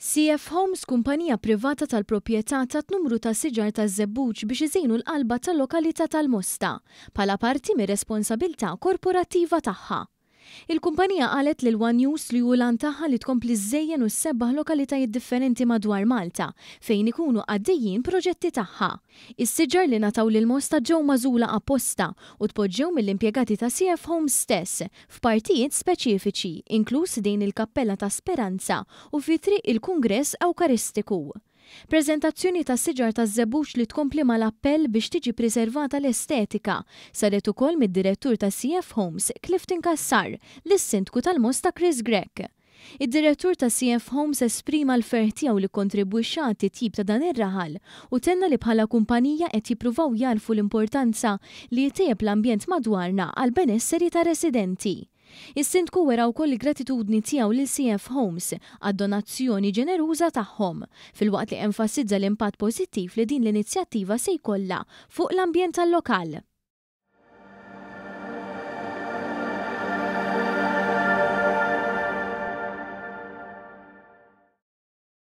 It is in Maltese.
CF Homes kumpanija privata tal-proprjetà tat numru ta' siġar ta' żebbuġ biex iżinu l-qalba tal-lokalità tal-Mosta bħala parti mir-responsabbiltà korporattiva tagħha. Il-kumpanija qalet lil One News li hu lan tagħha li tkompli żżejjen u ssebaħ lokalitajiet differenti madwar Malta fejn ikunu għaddejjin proġetti tagħha. Is-siġar li nataw lil Mosta ġew magħżula apposta u tpoġġew mill-impjegati ta' CF Homes stess f'partijiet speċifiċi, inkluż din il-Kappella ta' Speranza u fi triq il-Kungress Ewkaristiku. Preżentazzjoni ta' siġar ta' żebbuġ li tkompli mal-appell biex tiġi preservata l-estetika saret ukoll mid-direttur ta' CF Homes Clifton Kassar lis-Sindku tal-Mosta Chris Gregg. Id-direttur ta' CF Homes esprima l-ferħ tiegħu li kontribwixxa għat-titjib ta' dan ir-raħal u tenna li bħala kumpanija qed jippruvaw jarfu l-importanza li jtejjeb l-ambjent madwarna għal benesseri ta' residenti. Is-Sindku wera wkoll il-gratitudni tiegħu lil CF Homes għad-donazzjoni ġeneruża tagħhom filwaqt li enfasizza l-impatt pożittiv li din l-inizjattiva se jkollha fuq l-ambjent tal-lokal.